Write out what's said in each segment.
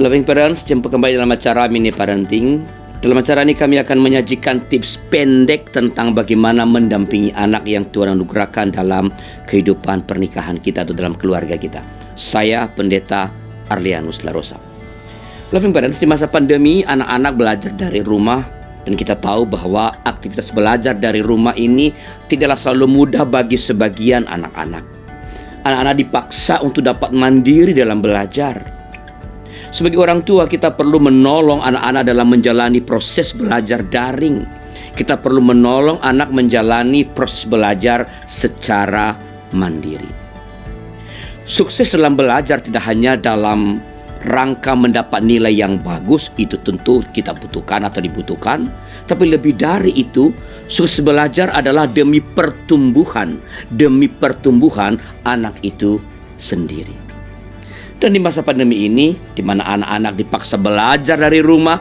Loving Parents, jumpa kembali dalam acara Mini Parenting. Dalam acara ini kami akan menyajikan tips pendek tentang bagaimana mendampingi anak yang Tuhan anugerahkan dalam kehidupan pernikahan kita atau dalam keluarga kita. Saya Pendeta Arlianus Larosa. Loving Parents, di masa pandemi anak-anak belajar dari rumah, dan kita tahu bahwa aktivitas belajar dari rumah ini tidaklah selalu mudah bagi sebagian anak-anak. Anak-anak dipaksa untuk dapat mandiri dalam belajar. Sebagai orang tua, kita perlu menolong anak-anak dalam menjalani proses belajar daring. Kita perlu menolong anak menjalani proses belajar secara mandiri. Sukses dalam belajar tidak hanya dalam rangka mendapat nilai yang bagus, itu tentu kita butuhkan atau dibutuhkan. Tapi lebih dari itu, sukses belajar adalah demi pertumbuhan anak itu sendiri. Dan di masa pandemi ini, di mana anak-anak dipaksa belajar dari rumah,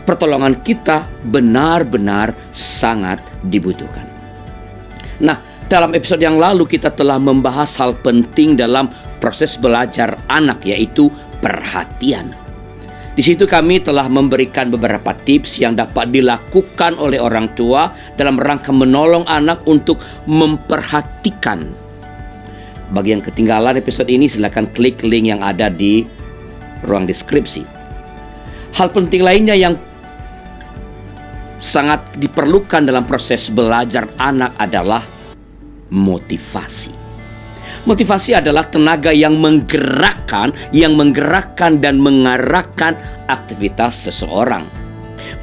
pertolongan kita benar-benar sangat dibutuhkan. Nah, dalam episode yang lalu kita telah membahas hal penting dalam proses belajar anak, yaitu perhatian. Di situ kami telah memberikan beberapa tips yang dapat dilakukan oleh orang tua dalam rangka menolong anak untuk memperhatikan. Bagi yang ketinggalan episode ini, silakan klik link yang ada di ruang deskripsi. Hal penting lainnya yang sangat diperlukan dalam proses belajar anak adalah motivasi. Motivasi adalah tenaga yang menggerakkan dan mengarahkan aktivitas seseorang.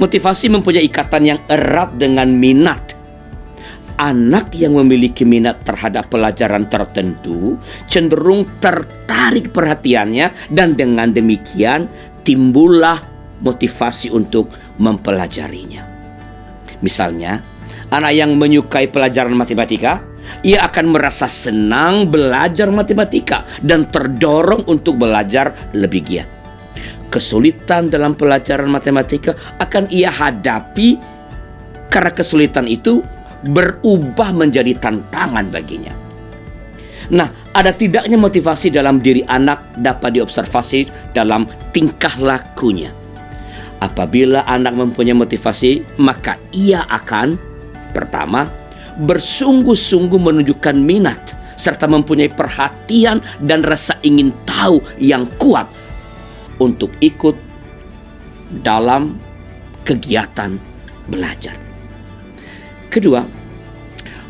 Motivasi mempunyai ikatan yang erat dengan minat. Anak yang memiliki minat terhadap pelajaran tertentu cenderung tertarik perhatiannya, dan dengan demikian timbullah motivasi untuk mempelajarinya. Misalnya, anak yang menyukai pelajaran matematika, ia akan merasa senang belajar matematika dan terdorong untuk belajar lebih giat. Kesulitan dalam pelajaran matematika akan ia hadapi karena kesulitan itu berubah menjadi tantangan baginya. Nah, ada tidaknya motivasi dalam diri anak dapat diobservasi dalam tingkah lakunya. Apabila anak mempunyai motivasi, maka ia akan pertama, bersungguh-sungguh menunjukkan minat serta mempunyai perhatian dan rasa ingin tahu yang kuat untuk ikut dalam kegiatan belajar. Kedua,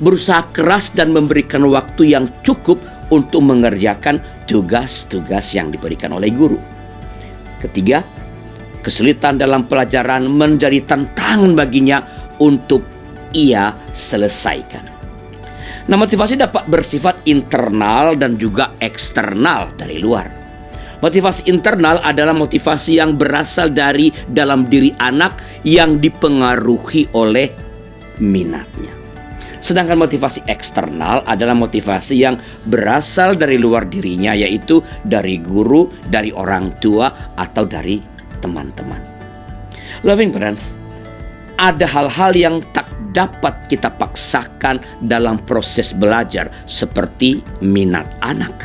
berusaha keras dan memberikan waktu yang cukup untuk mengerjakan tugas-tugas yang diberikan oleh guru. Ketiga, kesulitan dalam pelajaran menjadi tantangan baginya untuk ia selesaikan. Nah, motivasi dapat bersifat internal dan juga eksternal dari luar. Motivasi internal adalah motivasi yang berasal dari dalam diri anak yang dipengaruhi oleh minatnya. Sedangkan motivasi eksternal adalah motivasi yang berasal dari luar dirinya, yaitu dari guru, dari orang tua, atau dari teman-teman. Loving Parents, ada hal-hal yang tak dapat kita paksakan dalam proses belajar, seperti minat anak.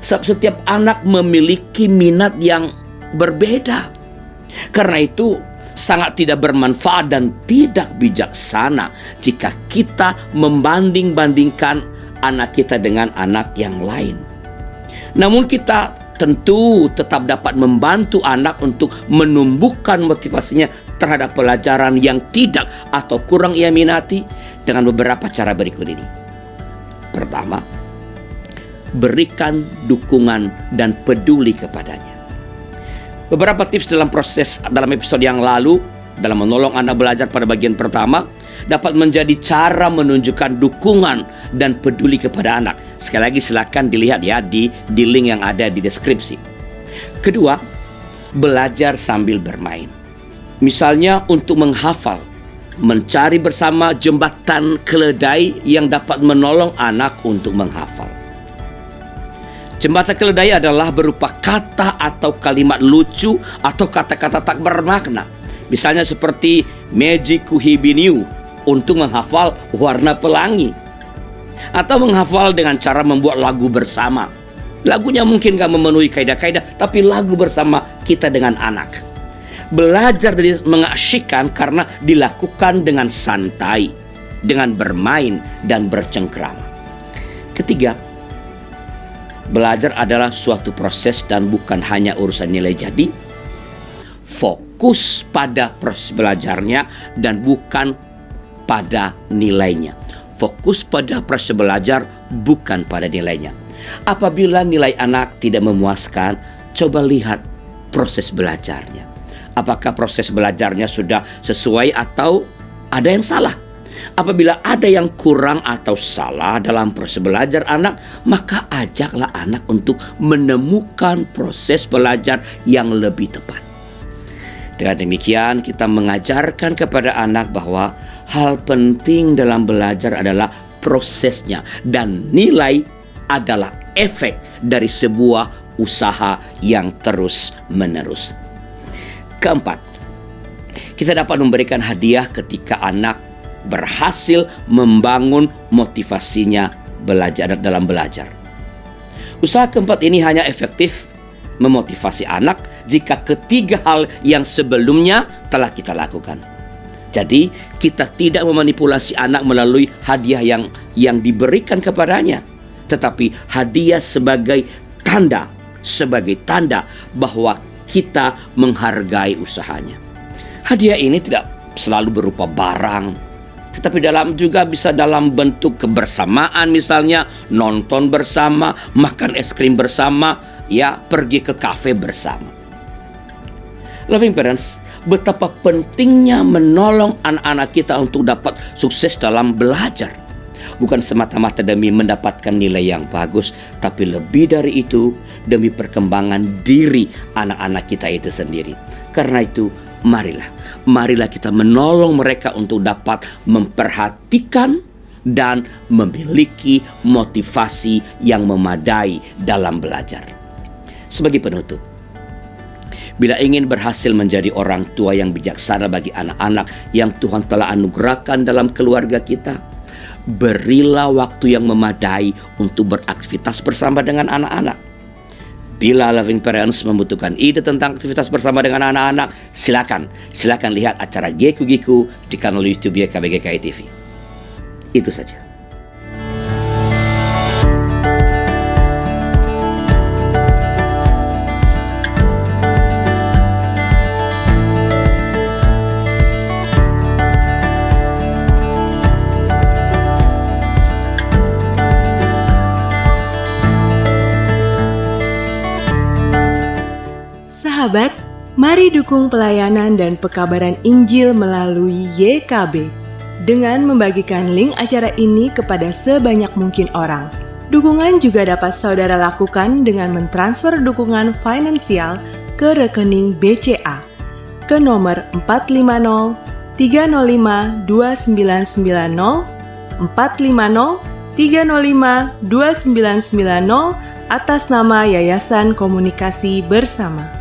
Sebab setiap anak memiliki minat yang berbeda. Karena itu sangat tidak bermanfaat dan tidak bijaksana jika kita membanding-bandingkan anak kita dengan anak yang lain. Namun kita tentu tetap dapat membantu anak untuk menumbuhkan motivasinya terhadap pelajaran yang tidak atau kurang ia minati dengan beberapa cara berikut ini. Pertama, berikan dukungan dan peduli kepadanya. Beberapa tips dalam episode yang lalu dalam menolong anak belajar pada bagian pertama dapat menjadi cara menunjukkan dukungan dan peduli kepada anak. Sekali lagi silakan dilihat ya di link yang ada di deskripsi. Kedua, belajar sambil bermain. Misalnya untuk menghafal, mencari bersama jembatan keledai yang dapat menolong anak untuk menghafal. Jembatan keledai adalah berupa kata atau kalimat lucu atau kata-kata tak bermakna. Misalnya seperti Magic Kuhibiniu untuk menghafal warna pelangi, atau menghafal dengan cara membuat lagu bersama. Lagunya mungkin gak memenuhi kaidah-kaidah, tapi lagu bersama kita dengan anak. Belajar dari mengasyikkan karena dilakukan dengan santai, dengan bermain dan bercengkrama. Ketiga, belajar adalah suatu proses dan bukan hanya urusan nilai jadi. Fokus pada proses belajarnya dan bukan pada nilainya. Fokus pada proses belajar bukan pada nilainya. Apabila nilai anak tidak memuaskan, coba lihat proses belajarnya. Apakah proses belajarnya sudah sesuai atau ada yang salah? Apabila ada yang kurang atau salah dalam proses belajar anak, maka ajaklah anak untuk menemukan proses belajar yang lebih tepat. Dengan demikian, kita mengajarkan kepada anak bahwa hal penting dalam belajar adalah prosesnya dan nilai adalah efek dari sebuah usaha yang terus-menerus. Keempat, kita dapat memberikan hadiah ketika anak berhasil membangun motivasinya dalam belajar. Usaha keempat ini hanya efektif memotivasi anak jika ketiga hal yang sebelumnya telah kita lakukan. Jadi kita tidak memanipulasi anak melalui hadiah yang diberikan kepadanya, tetapi hadiah sebagai tanda bahwa kita menghargai usahanya. Hadiah ini tidak selalu berupa barang, tetapi juga bisa dalam bentuk kebersamaan, misalnya nonton bersama, makan es krim bersama, pergi ke kafe bersama. Loving parents, betapa pentingnya menolong anak-anak kita untuk dapat sukses dalam belajar. Bukan semata-mata demi mendapatkan nilai yang bagus, tapi lebih dari itu demi perkembangan diri anak-anak kita itu sendiri. Karena itu, marilah kita menolong mereka untuk dapat memperhatikan dan memiliki motivasi yang memadai dalam belajar. Sebagai penutup, bila ingin berhasil menjadi orang tua yang bijaksana bagi anak-anak yang Tuhan telah anugerahkan dalam keluarga kita, berilah waktu yang memadai untuk beraktivitas bersama dengan anak-anak. Bila Loving Parents membutuhkan ide tentang aktivitas bersama dengan anak-anak, silakan lihat acara Giku di kanal YouTube YKBGKI TV. Itu saja. Sahabat, mari dukung pelayanan dan pekabaran Injil melalui YKB dengan membagikan link acara ini kepada sebanyak mungkin orang. Dukungan juga dapat saudara lakukan dengan mentransfer dukungan finansial ke rekening BCA ke nomor 450 305 2990 450 305 2990 atas nama Yayasan Komunikasi Bersama.